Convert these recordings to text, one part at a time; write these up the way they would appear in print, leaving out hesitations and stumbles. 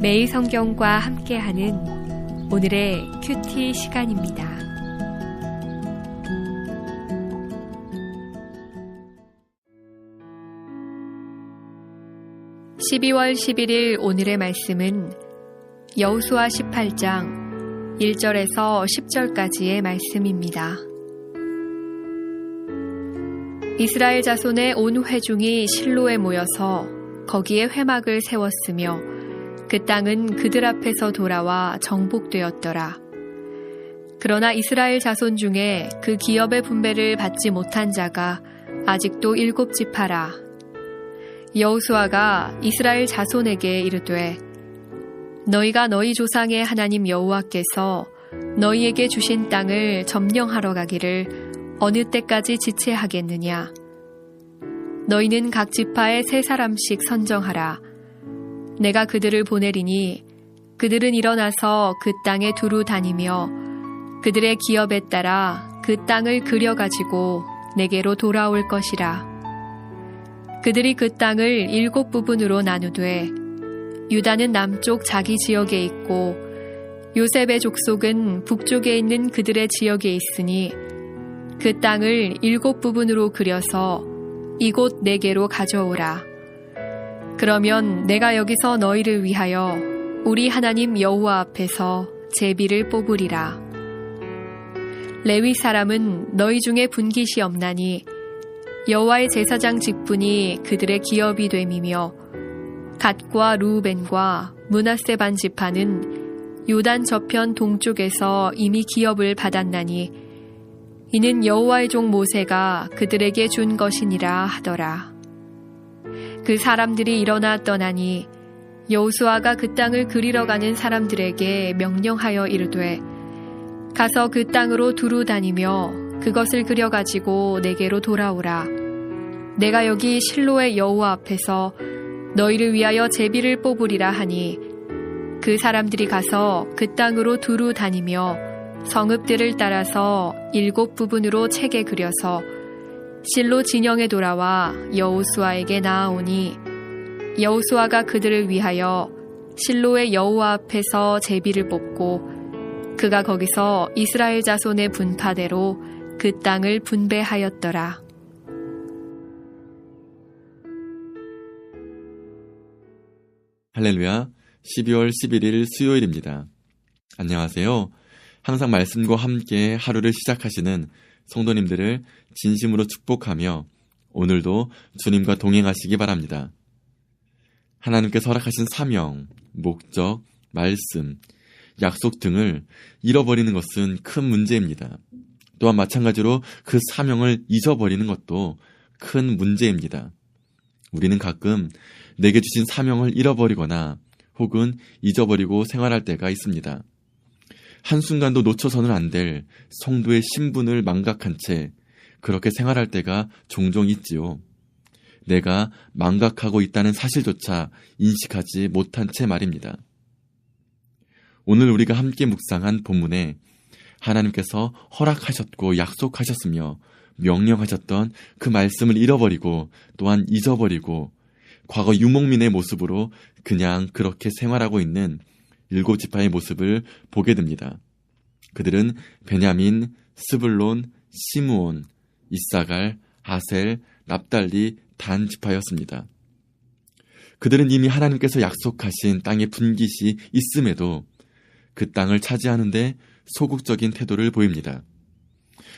매일 성경과 함께하는 오늘의 큐티 시간입니다. (12월 11일) 오늘의 말씀은 여호수아 18장 1절에서 10절까지의 말씀입니다. 이스라엘 자손의 온 회중이 실로에 모여서 거기에 회막을 세웠으며 그 땅은 그들 앞에서 돌아와 정복되었더라. 그러나 이스라엘 자손 중에 그 기업의 분배를 받지 못한 자가 아직도 7지파라. 여호수아가 이스라엘 자손에게 이르되 너희가 너희 조상의 하나님 여호와께서 너희에게 주신 땅을 점령하러 가기를 어느 때까지 지체하겠느냐. 너희는 각 지파에 3사람씩 선정하라. 내가 그들을 보내리니 그들은 일어나서 그 땅에 두루 다니며 그들의 기업에 따라 그 땅을 그려가지고 내게로 돌아올 것이라. 그들이 그 땅을 7부분으로 나누되 유다는 남쪽 자기 지역에 있고 요셉의 족속은 북쪽에 있는 그들의 지역에 있으니 그 땅을 7부분으로 그려서 이곳 내게로 가져오라. 그러면 내가 여기서 너희를 위하여 우리 하나님 여호와 앞에서 제비를 뽑으리라. 레위 사람은 너희 중에 분깃이 없나니 여호와의 제사장 직분이 그들의 기업이 됨이며 갓과 루벤과 므낫세 반 지파는 요단 저편 동쪽에서 이미 기업을 받았나니 이는 여호와의 종 모세가 그들에게 준 것이니라 하더라. 그 사람들이 일어나 떠나니 여호수아가 그 땅을 그리러 가는 사람들에게 명령하여 이르되 가서 그 땅으로 두루 다니며 그것을 그려가지고 내게로 돌아오라. 내가 여기 실로의 여호와 앞에서 너희를 위하여 제비를 뽑으리라 하니 그 사람들이 가서 그 땅으로 두루 다니며 성읍들을 따라서 7부분으로 채게 그려서 실로 진영에 돌아와 여호수아에게 나아오니 여호수아가 그들을 위하여 실로의 여호와 앞에서 제비를 뽑고 그가 거기서 이스라엘 자손의 분파대로 그 땅을 분배하였더라. 할렐루야, 12월 11일 수요일입니다. 안녕하세요. 항상 말씀과 함께 하루를 시작하시는 성도님들을 진심으로 축복하며 오늘도 주님과 동행하시기 바랍니다. 하나님께서 허락하신 사명, 목적, 말씀, 약속 등을 잃어버리는 것은 큰 문제입니다. 또한 마찬가지로 그 사명을 잊어버리는 것도 큰 문제입니다. 우리는 가끔 내게 주신 사명을 잃어버리거나 혹은 잊어버리고 생활할 때가 있습니다. 한순간도 놓쳐서는 안 될 성도의 신분을 망각한 채 그렇게 생활할 때가 종종 있지요. 내가 망각하고 있다는 사실조차 인식하지 못한 채 말입니다. 오늘 우리가 함께 묵상한 본문에 하나님께서 허락하셨고 약속하셨으며 명령하셨던 그 말씀을 잃어버리고 또한 잊어버리고 과거 유목민의 모습으로 그냥 그렇게 생활하고 있는 7지파의 모습을 보게 됩니다. 그들은 베냐민, 스불론, 시므온, 이사갈, 아셀, 납달리, 단 지파였습니다. 그들은 이미 하나님께서 약속하신 땅의 분깃이 있음에도 그 땅을 차지하는데 소극적인 태도를 보입니다.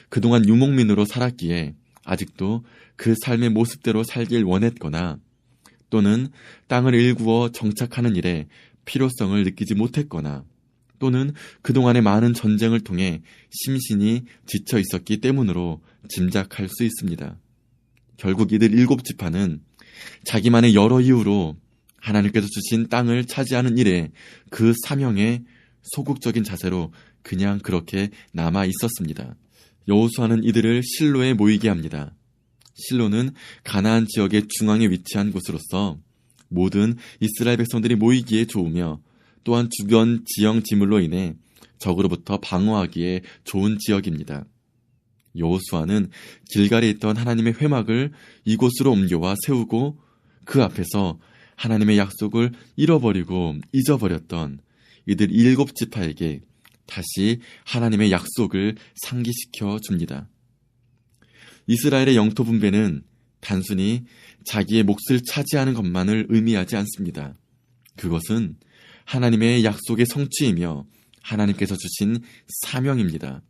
그동안 유목민으로 살았기에 아직도 그 삶의 모습대로 살길 원했거나 또는 땅을 일구어 정착하는 일에 필요성을 느끼지 못했거나 또는 그동안의 많은 전쟁을 통해 심신이 지쳐 있었기 때문으로 짐작할 수 있습니다. 결국 이들 7지파는 자기만의 여러 이유로 하나님께서 주신 땅을 차지하는 일에 그 사명에 소극적인 자세로 그냥 그렇게 남아 있었습니다. 여호수아는 이들을 실로에 모이게 합니다. 실로는 가나안 지역의 중앙에 위치한 곳으로서 모든 이스라엘 백성들이 모이기에 좋으며 또한 주변 지형 지물로 인해 적으로부터 방어하기에 좋은 지역입니다. 여호수아는 길갈에 있던 하나님의 회막을 이곳으로 옮겨와 세우고 그 앞에서 하나님의 약속을 잃어버리고 잊어버렸던 이들 7지파에게 다시 하나님의 약속을 상기시켜 줍니다. 이스라엘의 영토 분배는 단순히 자기의 몫을 차지하는 것만을 의미하지 않습니다. 그것은 하나님의 약속의 성취이며 하나님께서 주신 사명입니다.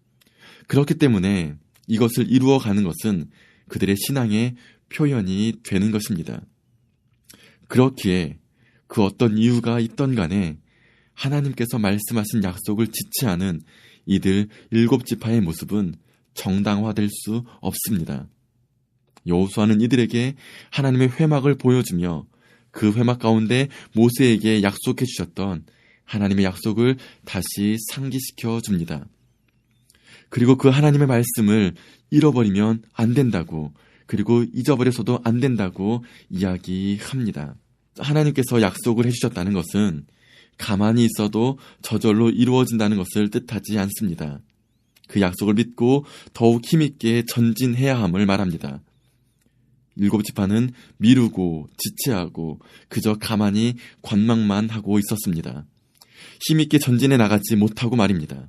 그렇기 때문에 이것을 이루어가는 것은 그들의 신앙의 표현이 되는 것입니다. 그렇기에 그 어떤 이유가 있던 간에 하나님께서 말씀하신 약속을 지체하는 이들 7지파의 모습은 정당화될 수 없습니다. 여호수아는 이들에게 하나님의 회막을 보여주며 그 회막 가운데 모세에게 약속해 주셨던 하나님의 약속을 다시 상기시켜 줍니다. 그리고 그 하나님의 말씀을 잃어버리면 안 된다고, 그리고 잊어버려서도 안 된다고 이야기합니다. 하나님께서 약속을 해주셨다는 것은 가만히 있어도 저절로 이루어진다는 것을 뜻하지 않습니다. 그 약속을 믿고 더욱 힘있게 전진해야 함을 말합니다. 7지파는 미루고 지체하고 그저 가만히 관망만 하고 있었습니다. 힘있게 전진해 나가지 못하고 말입니다.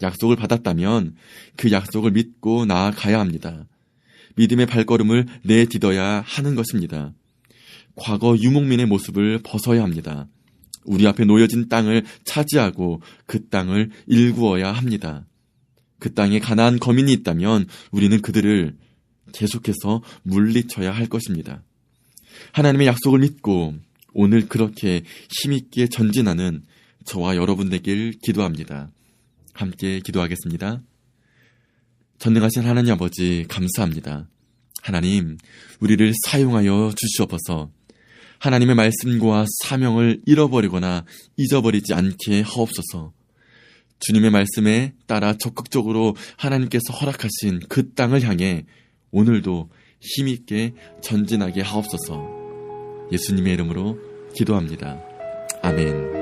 약속을 받았다면 그 약속을 믿고 나아가야 합니다. 믿음의 발걸음을 내딛어야 하는 것입니다. 과거 유목민의 모습을 벗어야 합니다. 우리 앞에 놓여진 땅을 차지하고 그 땅을 일구어야 합니다. 그 땅에 가나안 거민이 있다면 우리는 그들을 계속해서 물리쳐야 할 것입니다. 하나님의 약속을 믿고 오늘 그렇게 힘있게 전진하는 저와 여러분 되길 기도합니다. 함께 기도하겠습니다. 전능하신 하나님 아버지 감사합니다. 하나님, 우리를 사용하여 주시옵소서. 하나님의 말씀과 사명을 잃어버리거나 잊어버리지 않게 하옵소서. 주님의 말씀에 따라 적극적으로 하나님께서 허락하신 그 땅을 향해 오늘도 힘있게 전진하게 하옵소서. 예수님의 이름으로 기도합니다. 아멘.